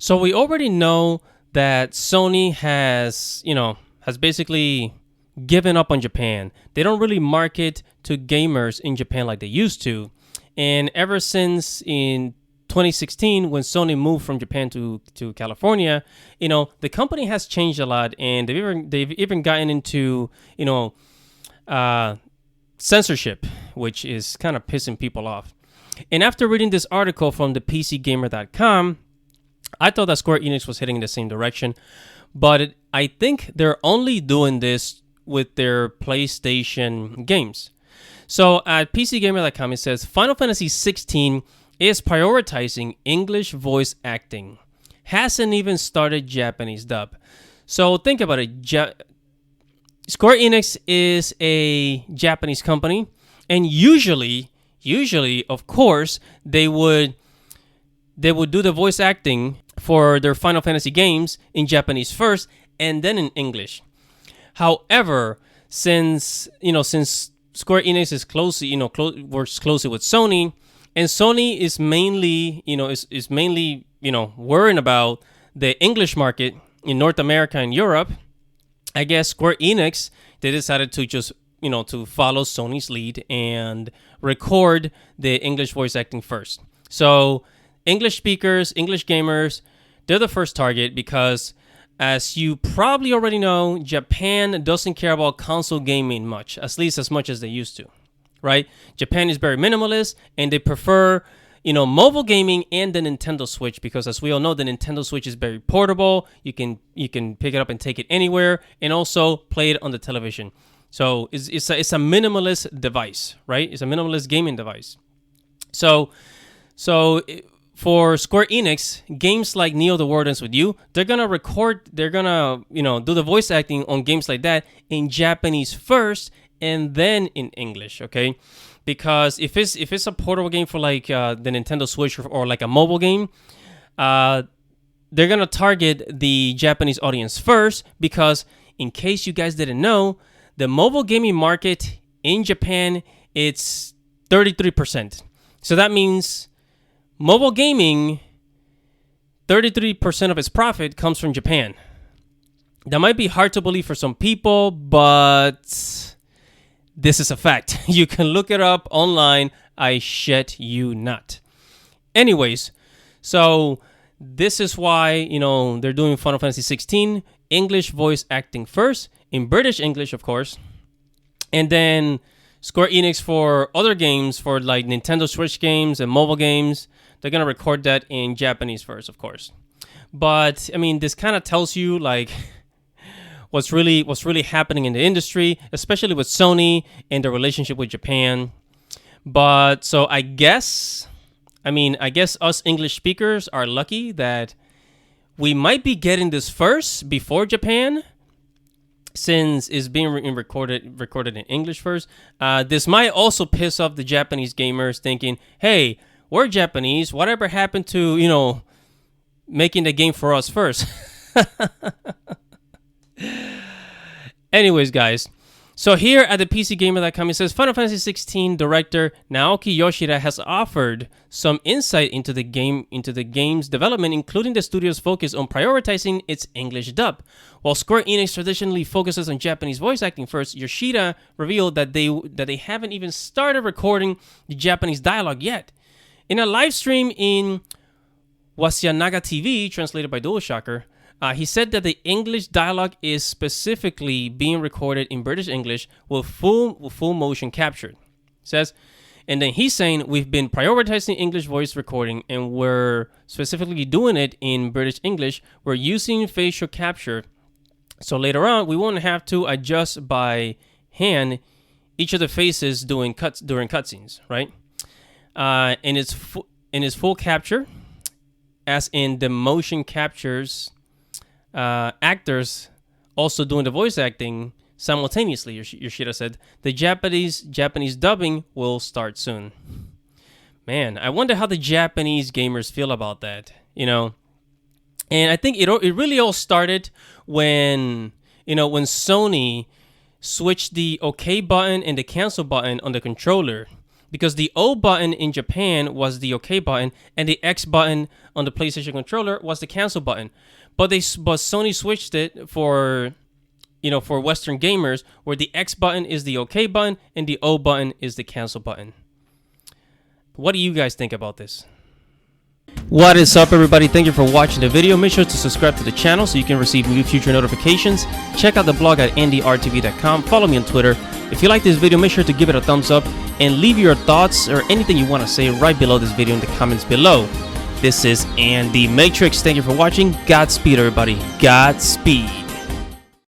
So we already know that Sony has basically given up on Japan. They don't really market to gamers in Japan like they used to. And ever since in 2016, when Sony moved from Japan to California, the company has changed a lot, and they've even gotten into uh, censorship, which is kind of pissing people off. And after reading this article from the PCGamer.com, I thought that Square Enix was heading in the same direction, but I think they're only doing this with their PlayStation games. So at PCGamer.com, it says Final Fantasy 16 is prioritizing English voice acting. Hasn't even started Japanese dub. So think about it. Square Enix is a Japanese company, and usually, of course, they would do the voice acting for their Final Fantasy games in Japanese first and then in English. However, since Square Enix is works closely with Sony, and Sony is mainly worrying about the English market in North America and Europe, I guess Square Enix, they decided to just to follow Sony's lead and record the English voice acting first. So English speakers, English gamers, they're the first target because, as you probably already know, Japan doesn't care about console gaming much, at least as much as they used to, right? Japan is very minimalist, and they prefer, mobile gaming and the Nintendo Switch because, as we all know, the Nintendo Switch is very portable. You can pick it up and take it anywhere, and also play it on the television. So it's a minimalist device, right? It's a minimalist gaming device. So for Square Enix, games like Neo the World Ends With You, they're gonna do the voice acting on games like that in Japanese first and then in English, okay? Because if it's a portable game for like the Nintendo Switch or like a mobile game, they're gonna target the Japanese audience first because, in case you guys didn't know, the mobile gaming market in Japan, it's 33%. So that means mobile gaming, 33% of its profit comes from Japan. That might be hard to believe for some people, but this is a fact. You can look it up online. I shit you not. Anyways, so this is why, they're doing Final Fantasy 16, English voice acting first, in British English, of course. And then Square Enix for other games, for like Nintendo Switch games and mobile games, they're going to record that in Japanese first, of course. But, I mean, this kind of tells you, like, what's really happening in the industry, especially with Sony and the relationship with Japan. But, so I guess us English speakers are lucky that we might be getting this first before Japan, since it's being recorded in English first. This might also piss off the Japanese gamers thinking, hey, we're Japanese. Whatever happened to, making the game for us first? Anyways, guys. So here at the PCGamer.com, it says Final Fantasy 16 director Naoki Yoshida has offered some insight into the game's development, including the studio's focus on prioritizing its English dub. While Square Enix traditionally focuses on Japanese voice acting first, Yoshida revealed that they haven't even started recording the Japanese dialogue yet. In a live stream in Wasianaga TV, translated by DualShocker, he said that the English dialogue is specifically being recorded in British English with full motion captured. Says, and then he's saying we've been prioritizing English voice recording, and we're specifically doing it in British English. We're using facial capture, so later on we won't have to adjust by hand each of the faces during cutscenes, right? In its full capture, as in the motion captures. Actors also doing the voice acting simultaneously, Yoshida said. The Japanese dubbing will start soon. Man, I wonder how the Japanese gamers feel about that, And I think it really all started when Sony switched the OK button and the cancel button on the controller. because the O button in Japan was the OK button, and the X button on the PlayStation controller was the cancel button. But Sony switched it for Western gamers, where the X button is the OK button and the O button is the cancel button. What do you guys think about this? What is up, everybody? Thank you for watching the video. Make sure to subscribe to the channel so you can receive new future notifications. Check out the blog at ndrtv.com. Follow me on Twitter. If you like this video, make sure to give it a thumbs up and leave your thoughts or anything you want to say right below this video in the comments below. This is Andy Matrix. Thank you for watching. Godspeed, everybody. Godspeed.